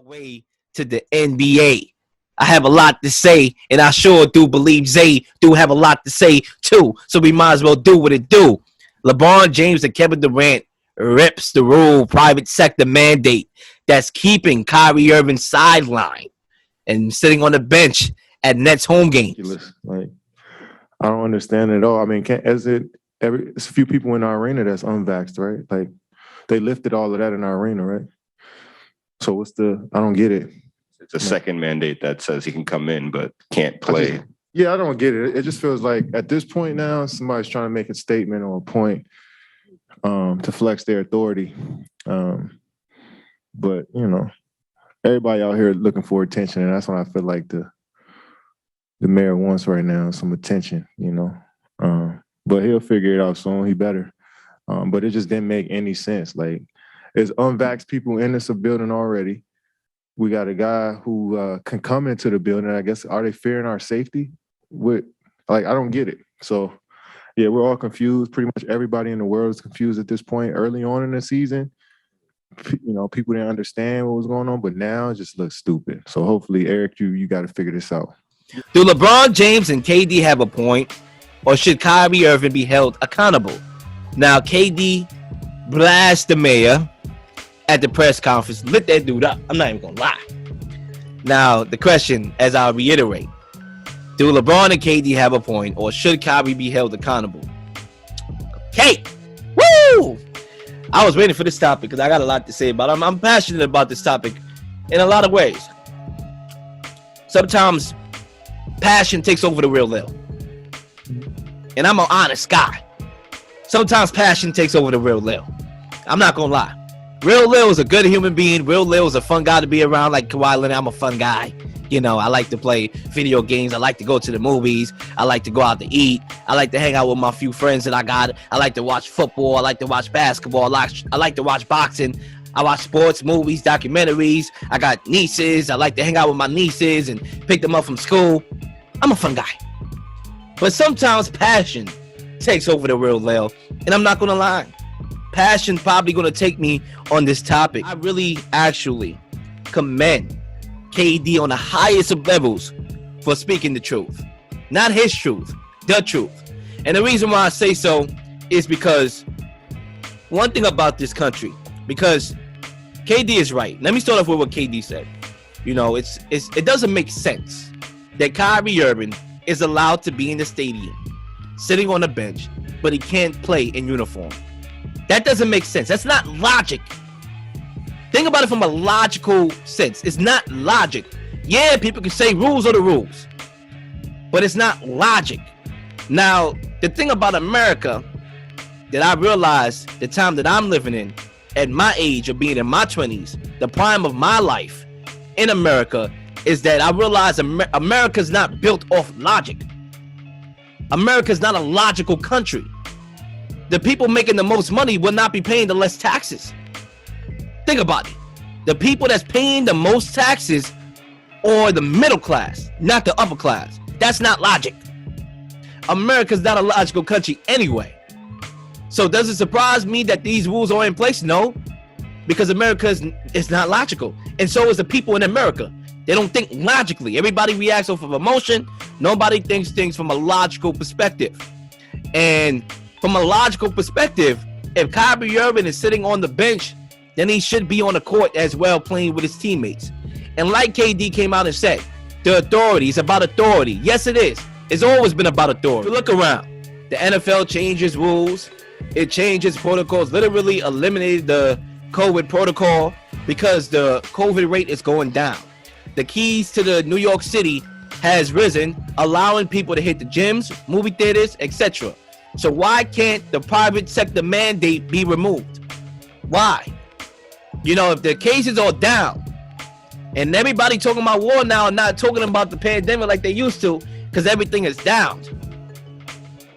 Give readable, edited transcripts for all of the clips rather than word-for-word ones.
way to the NBA. I have a lot to say, and I sure do believe Zay do have a lot to say too. So we might as well do what it do. LeBron James and Kevin Durant rips the rule private sector mandate that's keeping Kyrie Irving sidelined and sitting on the bench at Nets home games. Like, I don't understand it at all. I mean, it's a few people in our arena that's unvaxxed, right? Like, they lifted all of that in our arena, right? So I don't get it. It's a second mandate that says he can come in but can't play. I don't get it. It just feels like at this point now, somebody's trying to make a statement or a point to flex their authority. But, everybody out here looking for attention, and that's what I feel like the mayor wants right now, some attention, But he'll figure it out soon. He better. But it just didn't make any sense. Like, there's unvaxxed people in this building already. We got a guy who can come into the building. I guess, are they fearing our safety? I don't get it. So, yeah, we're all confused. Pretty much everybody in the world is confused at this point. Early on in the season, people didn't understand what was going on, but now it just looks stupid. So hopefully, Eric, you got to figure this out. Do LeBron James and KD have a point, or should Kyrie Irving be held accountable? Now, KD blast the mayor at the press conference, lit that dude up. I'm not even gonna lie. Now, the question, as I'll reiterate, do LeBron and KD have a point, or should Kyrie be held accountable? Okay, woo! I was waiting for this topic because I got a lot to say about it. I'm passionate about this topic in a lot of ways. Sometimes passion takes over the real Leel, and I'm an honest guy. Sometimes passion takes over the real Leel. I'm not gonna lie. Real Leel is a good human being. Real Leel is a fun guy to be around. Like Kawhi Leonard, I'm a fun guy. I like to play video games. I like to go to the movies. I like to go out to eat. I like to hang out with my few friends that I got. I like to watch football. I like to watch basketball. I like to watch boxing. I watch sports, movies, documentaries. I got nieces. I like to hang out with my nieces and pick them up from school. I'm a fun guy. But sometimes passion takes over the real Leel. And I'm not going to lie. Passion probably going to take me on this topic. I really actually commend KD on the highest of levels for speaking the truth. Not his truth, the truth. And the reason why I say so is because one thing about this country, because KD is right. Let me start off with what KD said. It doesn't make sense that Kyrie Irving is allowed to be in the stadium, sitting on the bench, but he can't play in uniform. That doesn't make sense. That's not logic. Think about it from a logical sense. It's not logic. Yeah, people can say rules are the rules, but it's not logic. Now, the thing about America that I realized the time that I'm living in, at my age of being in my 20s, the prime of my life in America, is that I realized America's not built off logic. America's not a logical country. The people making the most money will not be paying the less taxes. Think about it. The people that's paying the most taxes are the middle class, not the upper class. That's not logic. America's not a logical country anyway. So does it surprise me that these rules are in place? No, because America is not logical. And so is the people in America. They don't think logically. Everybody reacts off of emotion. Nobody thinks things from a logical perspective. And from a logical perspective, if Kyrie Irving is sitting on the bench, then he should be on the court as well, playing with his teammates. And like KD came out and said, the authority is about authority. Yes, it is. It's always been about authority. If you look around, the NFL changes rules. It changes protocols, literally eliminated the COVID protocol because the COVID rate is going down. The keys to the New York City has risen, allowing people to hit the gyms, movie theaters, etc. So why can't the private sector mandate be removed? Why? If the cases are down and everybody talking about war now and not talking about the pandemic like they used to because everything is down,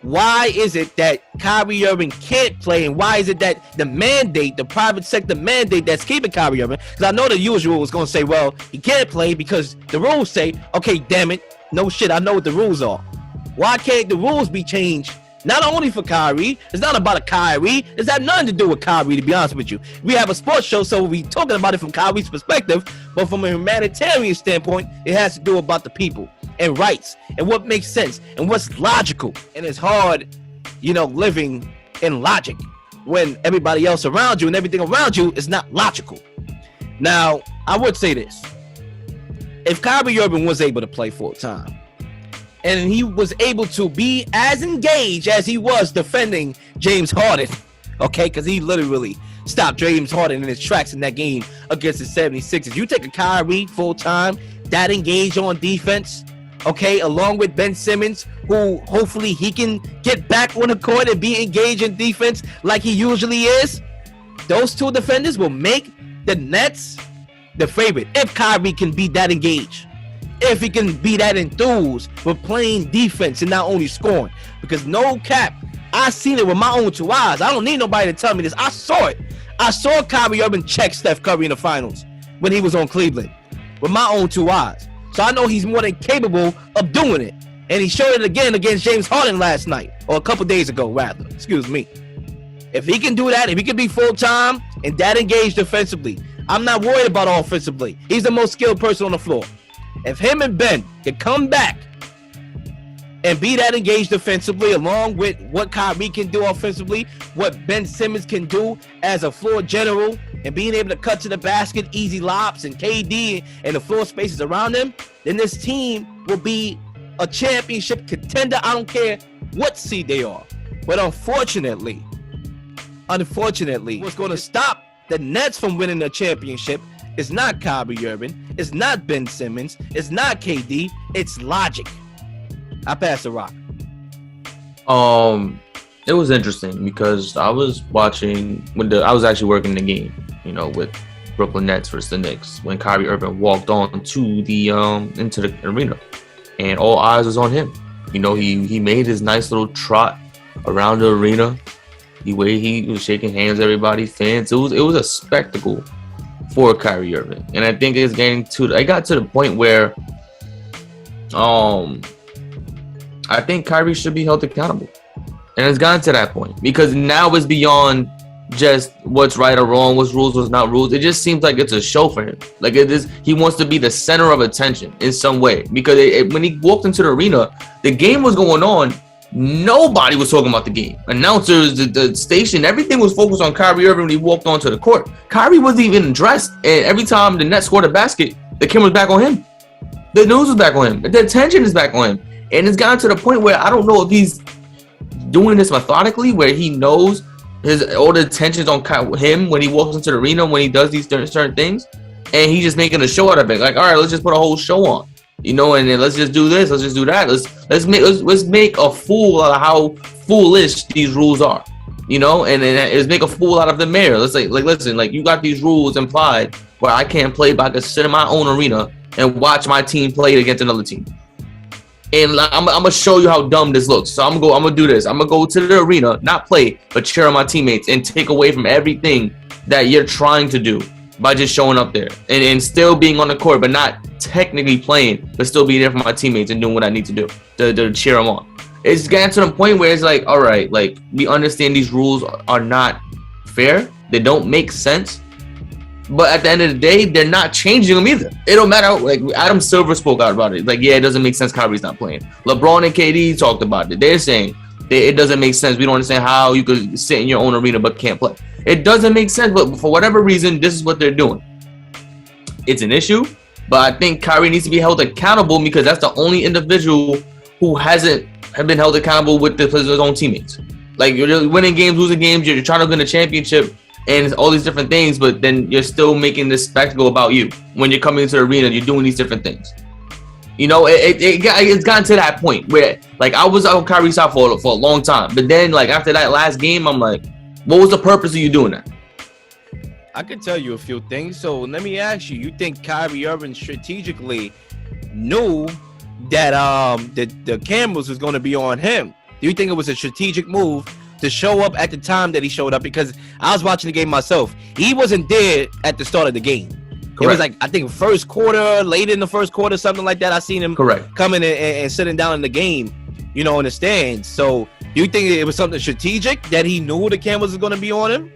why is it that Kyrie Irving can't play, and why is it that the private sector mandate that's keeping Kyrie Irving, because I know the usual is going to say, well, he can't play because the rules say, okay, damn it, no shit, I know what the rules are. Why can't the rules be changed Not only for Kyrie. It's not about a Kyrie. It's got nothing to do with Kyrie, to be honest with you. We have a sports show, so we talking about it from Kyrie's perspective. But from a humanitarian standpoint, it has to do about the people and rights and what makes sense and what's logical. And it's hard, living in logic when everybody else around you and everything around you is not logical. Now, I would say this. If Kyrie Irving was able to play full time, and he was able to be as engaged as he was defending James Harden, okay, because he literally stopped James Harden in his tracks in that game against the 76ers. You take a Kyrie full-time, that engaged on defense, okay, along with Ben Simmons, who hopefully he can get back on the court and be engaged in defense like he usually is. Those two defenders will make the Nets the favorite if Kyrie can be that engaged. If he can be that enthused with playing defense and not only scoring. Because no cap, I seen it with my own two eyes. I don't need nobody to tell me this. I saw it. I saw Kyrie Irving check Steph Curry in the finals when he was on Cleveland with my own two eyes. So I know he's more than capable of doing it. And he showed it again against James Harden last night, or a couple days ago, rather. Excuse me. If he can do that, if he can be full-time and that engaged defensively, I'm not worried about offensively. He's the most skilled person on the floor. If him and Ben can come back and be that engaged defensively, along with what Kyrie can do offensively, what Ben Simmons can do as a floor general, and being able to cut to the basket, easy lobs, and KD and the floor spaces around him, then this team will be a championship contender. I don't care what seed they are. But unfortunately, what's going to stop the Nets from winning the championship is not Kyrie Irving, it's not Ben Simmons, it's not KD, it's logic. I pass the rock. It was interesting because I was watching I was actually working the game, with Brooklyn Nets versus the Knicks when Kyrie Irving walked on to the into the arena, and all eyes was on him. He made his nice little trot around the arena. The way he was shaking hands, everybody, fans. It was a spectacle for Kyrie Irving, and I think I got to the point where I think Kyrie should be held accountable, and it's gotten to that point because now it's beyond just what's right or wrong, what's rules, what's not rules. It just seems like it's a show for him. Like it is, he wants to be the center of attention in some way because when he walked into the arena, the game was going on. Nobody was talking about the game. Announcers, the station, everything was focused on Kyrie Irving when he walked onto the court. Kyrie wasn't even dressed, and every time the Nets scored a basket, the camera's back on him. The news is back on him. The attention is back on him. And it's gotten to the point where I don't know if he's doing this methodically, where he knows all the attention's on him when he walks into the arena, when he does these certain things, and he's just making a show out of it. Like, all right, let's just put a whole show on. And then let's just do this, let's just do that. Let's make a fool out of how foolish these rules are. And then let's make a fool out of the mayor. Let's listen, you got these rules implied where I can't play, but I can sit in my own arena and watch my team play against another team. And I'm gonna show you how dumb this looks. So I'm gonna do this. I'm gonna go to the arena, not play, but cheer on my teammates and take away from everything that you're trying to do by just showing up there and still being on the court, but not technically playing, but still be there for my teammates and doing what I need to do to cheer them on. It's getting to the point where it's like, all right, we understand these rules are not fair. They don't make sense. But at the end of the day, they're not changing them either. It don't matter. Adam Silver spoke out about it. Yeah, it doesn't make sense. Kyrie's not playing. LeBron and KD talked about it. They're saying it doesn't make sense. We don't understand how you could sit in your own arena but can't play. It doesn't make sense. But for whatever reason, this is what they're doing. It's an issue. But I think Kyrie needs to be held accountable because that's the only individual who hasn't been held accountable with his own teammates. You're winning games, losing games. You're trying to win a championship. And all these different things, but then you're still making this spectacle about you when you're coming into the arena. You're doing these different things. It's gotten to that point where I was on Kyrie's side for a long time, but then after that last game, I'm like, what was the purpose of you doing that? I can tell you a few things. So let me ask you: you think Kyrie Irving strategically knew that the cameras was going to be on him? Do you think it was a strategic move to show up at the time that he showed up? Because I was watching the game myself. He wasn't there at the start of the game. Correct. It was I think first quarter, late in the first quarter, something like that. I seen him coming and sitting down in the game, in the stands. So You think it was something strategic that he knew the cameras was going to be on him?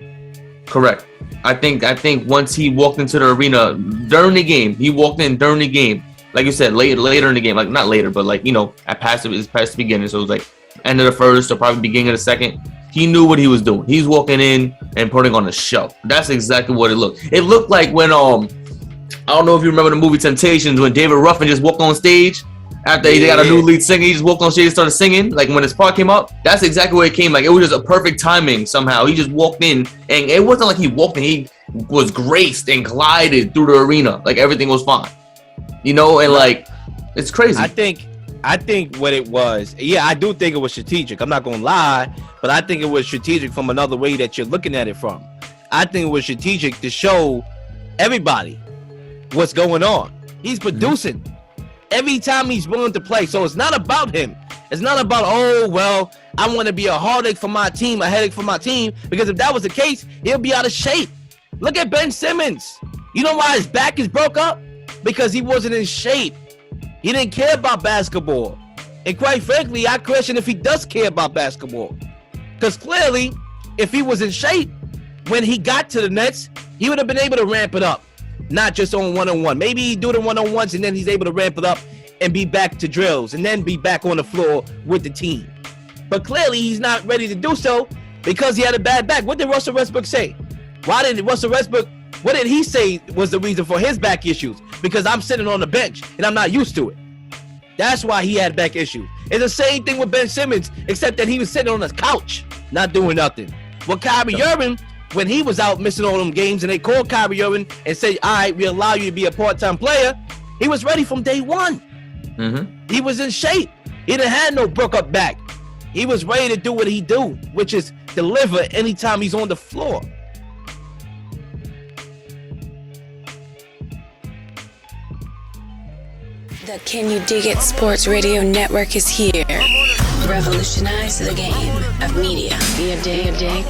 Correct. I think once he walked into the arena during the game, like you said, later in the game, like not later, but like, you know, past the beginning. So it was like end of the first or probably beginning of the second. He knew what he was doing. He's walking in and putting on a show. That's exactly what it looked. It looked like when I don't know if you remember the movie Temptations, when David Ruffin just walked on stage after they got a new lead singer. He just walked on stage and started singing. Like when his part came up, that's exactly where it came. Like it was just a perfect timing somehow. He just walked in, and it wasn't like he walked in. He was graced and glided through the arena. Like everything was fine, you know. And like it's crazy. I think what it was, I do think it was strategic. I'm not gonna lie, but I think it was strategic from another way that you're looking at it from. I think it was strategic to show everybody what's going on. He's producing every time he's willing to play. So it's not about him. It's not about, oh, well, I want to be a heartache for my team, a headache for my team. Because if that was the case, he'll be out of shape. Look at Ben Simmons. You know why his back is broke up? Because he wasn't in shape. He didn't care about basketball. And quite frankly, I question if he does care about basketball. Because clearly, if he was in shape when he got to the Nets, he would have been able to ramp it up. Not just on one-on-one. Maybe he do the one-on-ones and then he's able to ramp it up and be back to drills and then be back on the floor with the team. But clearly he's not ready to do so because he had a bad back. What did Russell Westbrook say? What did he say was the reason for his back issues? Because I'm sitting on the bench and I'm not used to it. That's why he had back issues. It's the same thing with Ben Simmons, except that he was sitting on his couch, not doing nothing. Well, Kyrie Irving, when he was out missing all them games and they called Kyrie Irving and said, all right, we allow you to be a part-time player, he was ready from day one. He was in shape. He didn't have no broke up back. He was ready to do what he do, which is deliver anytime he's on the floor. The Can You Dig It Sports Radio Network is here. Revolutionize the game of media. Be a dig.